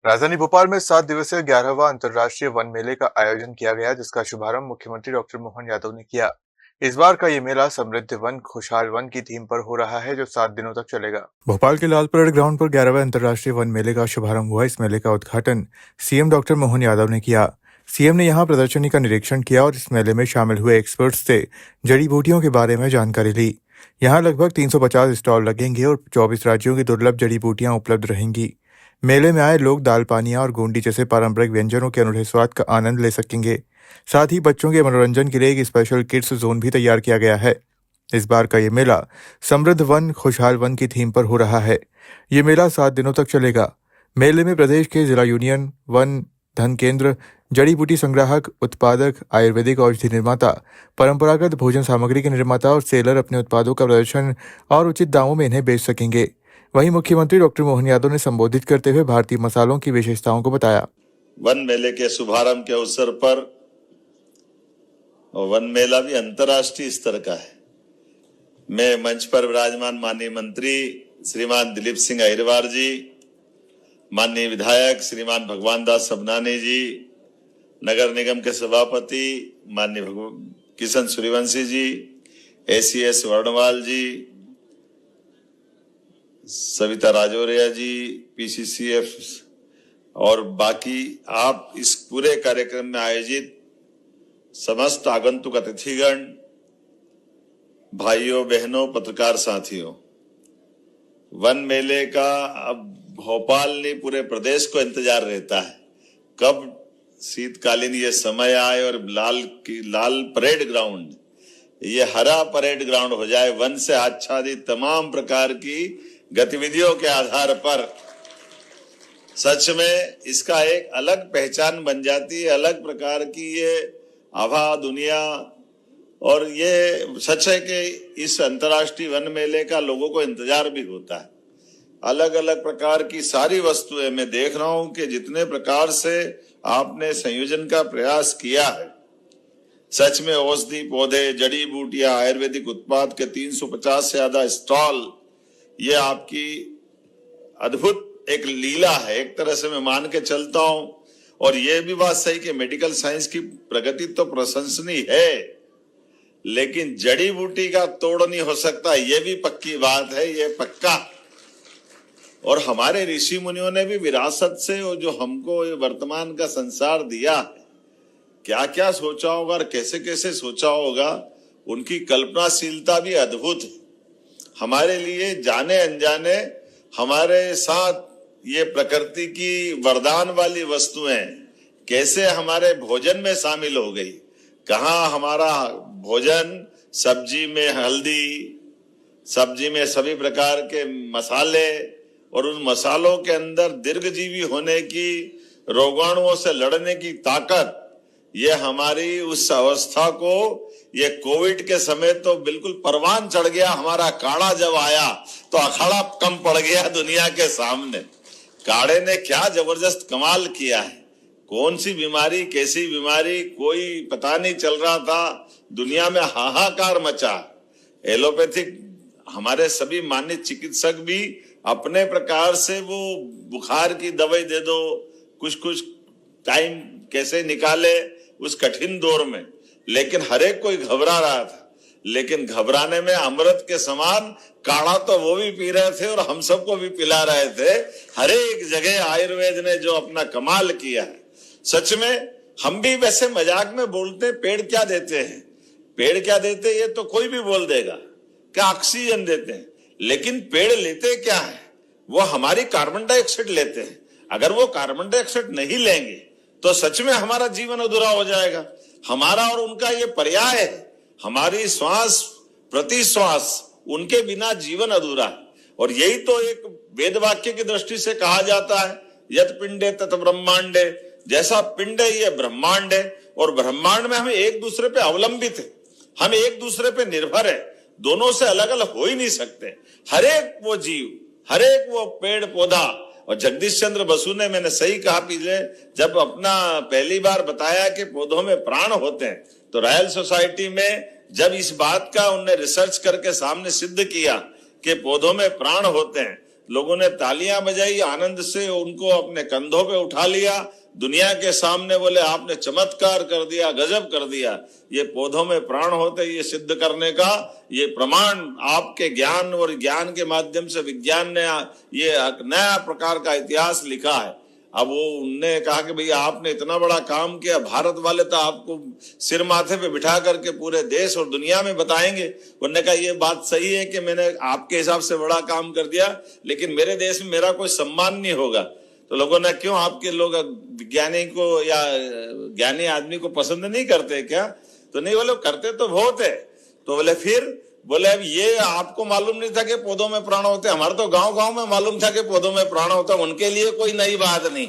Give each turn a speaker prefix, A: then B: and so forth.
A: राजधानी भोपाल में 7 दिवसीय 11वां अंतर्राष्ट्रीय वन मेले का आयोजन किया गया, जिसका शुभारंभ मुख्यमंत्री डॉक्टर मोहन यादव ने किया। इस बार का ये मेला समृद्ध वन खुशहाल वन की थीम पर हो रहा है, जो 7 दिनों तक चलेगा। भोपाल के लाल परेड ग्राउंड पर 11वें अंतर्राष्ट्रीय वन मेले का शुभारंभ हुआ। इस मेले का उद्घाटन सीएम डॉक्टर मोहन यादव ने किया। सीएम ने यहां प्रदर्शनी का निरीक्षण किया और इस मेले में शामिल हुए एक्सपर्ट्स से जड़ी बूटियों के बारे में जानकारी ली। यहाँ लगभग 350 स्टॉल लगेंगे और 24 राज्यों की दुर्लभ जड़ी बूटियां उपलब्ध रहेंगी। मेले में आए लोग दाल पानिया और गोंडी जैसे पारंपरिक व्यंजनों के अनूठे स्वाद का आनंद ले सकेंगे। साथ ही बच्चों के मनोरंजन के लिए एक स्पेशल किड्स जोन भी तैयार किया गया है। इस बार का ये मेला समृद्ध वन खुशहाल वन की थीम पर हो रहा है। ये मेला 7 दिनों तक चलेगा। मेले में प्रदेश के जिला यूनियन, वन धन केंद्र, जड़ी बूटी संग्राहक, उत्पादक, आयुर्वेदिक औषधि निर्माता, परंपरागत भोजन सामग्री के निर्माता और सेलर अपने उत्पादों का प्रदर्शन और उचित दामों में इन्हें बेच सकेंगे। वहीं मुख्यमंत्री डॉक्टर मोहन यादव ने संबोधित करते हुए भारतीय मसालों की विशेषताओं को बताया।
B: वन मेले के शुभारंभ के अवसर पर वन मेला भी अंतर्राष्ट्रीय स्तर का है। मैं मंच पर विराजमान माननीय मंत्री श्रीमान दिलीप सिंह अहिरवार जी, माननीय विधायक श्रीमान भगवान दास सबनानी जी, नगर निगम के सभापति माननीय किशन सूर्यवंशी जी, एसीएस वर्णवाल जी, सविता राजौरिया जी, पीसीसीएफ और बाकी आप इस पूरे कार्यक्रम में आयोजित समस्त आगंतुक अतिथिगण, भाइयों बहनों, पत्रकार साथियों, वन मेले का अब भोपाल नहीं पूरे प्रदेश को इंतजार रहता है कब शीतकालीन ये समय आए और लाल परेड ग्राउंड, ये हरा परेड ग्राउंड हो जाए। वन से आच्छादित तमाम प्रकार की गतिविधियों के आधार पर सच में इसका एक अलग पहचान बन जाती है, अलग प्रकार की ये आभा दुनिया। और ये सच है कि इस अंतर्राष्ट्रीय वन मेले का लोगों को इंतजार भी होता है। अलग अलग प्रकार की सारी वस्तुएं मैं देख रहा हूं कि जितने प्रकार से आपने संयोजन का प्रयास किया है, सच में औषधि पौधे, जड़ी बूटियां, आयुर्वेदिक उत्पाद के 350 से ज्यादा स्टॉल, ये आपकी अद्भुत एक लीला है, एक तरह से मैं मान के चलता हूं। और ये भी बात सही कि मेडिकल साइंस की प्रगति तो प्रशंसनीय है, लेकिन जड़ी बूटी का तोड़ नहीं हो सकता, ये भी पक्की बात है, ये पक्का। और हमारे ऋषि मुनियों ने भी विरासत से वो जो हमको ये वर्तमान का संसार दिया है, क्या क्या सोचा होगा और कैसे कैसे सोचा होगा, उनकी कल्पनाशीलता भी अद्भुत है। हमारे लिए जाने अनजाने हमारे साथ ये प्रकृति की वरदान वाली वस्तुएं कैसे हमारे भोजन में शामिल हो गई। कहाँ हमारा भोजन, सब्जी में हल्दी, सब्जी में सभी प्रकार के मसाले, और उन मसालों के अंदर दीर्घजीवी होने की, रोगाणुओं से लड़ने की ताकत, ये हमारी उस अवस्था को, ये कोविड के समय तो बिल्कुल परवान चढ़ गया। हमारा काढ़ा जब आया तो अखाड़ा कम पड़ गया दुनिया के सामने। काढ़े ने क्या जबरदस्त कमाल किया है। कौन सी बीमारी, कैसी बीमारी, कोई पता नहीं चल रहा था। दुनिया में हाहाकार मचा। एलोपैथिक हमारे सभी मान्य चिकित्सक भी अपने प्रकार से वो बुखार की दवाई दे दो, कुछ कुछ टाइम कैसे निकाले उस कठिन दौर में, लेकिन हर एक कोई घबरा रहा था। लेकिन घबराने में अमृत के समान काढ़ा तो वो भी पी रहे थे और हम सबको भी पिला रहे थे। हर एक जगह आयुर्वेद ने जो अपना कमाल किया है, सच में हम भी वैसे मजाक में बोलते पेड़ क्या देते हैं, पेड़ क्या देते, ये तो कोई भी बोल देगा क्या ऑक्सीजन देते हैं, लेकिन पेड़ लेते क्या है, वो हमारी कार्बन डाइऑक्साइड लेते हैं। अगर वो कार्बन डाइऑक्साइड नहीं लेंगे तो सच में हमारा जीवन अधूरा हो जाएगा। हमारा और उनका ये पर्याय है, हमारी श्वास प्रति श्वास, उनके बिना जीवन अधूरा है। और यही तो एक वेद वाक्य की दृष्टि से कहा जाता है, यत पिंडे तत ब्रह्मांडे, जैसा पिंड है ये ब्रह्मांड है। और ब्रह्मांड में हम एक दूसरे पे अवलंबित है, हम एक दूसरे पे निर्भर है, दोनों से अलग अलग हो ही नहीं सकते। हर एक वो जीव, हर एक वो पेड़ पौधा। और जगदीश चंद्र बसु ने, मैंने सही कहा पीछे जब अपना पहली बार बताया कि पौधों में प्राण होते हैं, तो रॉयल सोसाइटी में जब इस बात का उनने रिसर्च करके सामने सिद्ध किया कि पौधों में प्राण होते हैं, लोगों ने तालियां बजाई, आनंद से उनको अपने कंधों पे उठा लिया, दुनिया के सामने बोले आपने चमत्कार कर दिया, गजब कर दिया। ये पौधों में प्राण होते ये सिद्ध करने का ये प्रमाण आपके ज्ञान और ज्ञान के माध्यम से विज्ञान ने ये नया प्रकार का इतिहास लिखा है। अब वो उनने कहा कि भैया आपने इतना बड़ा काम किया, भारत वाले तो आपको सिर माथे पे बिठा करके पूरे देश और दुनिया में बताएंगे। उन्होंने कहा ये बात सही है कि मैंने आपके हिसाब से बड़ा काम कर दिया, लेकिन मेरे देश में मेरा कोई सम्मान नहीं होगा। तो लोगों ने क्यों आपके लोग विज्ञानी को या ज्ञानी आदमी को पसंद नहीं करते क्या? तो नहीं, बोले करते तो बहुत है। तो बोले फिर बोले अब ये आपको मालूम नहीं था कि पौधों में प्राण होते, हमारे तो गांव गांव में मालूम था कि पौधों में प्राण होता, उनके लिए कोई नई बात नहीं।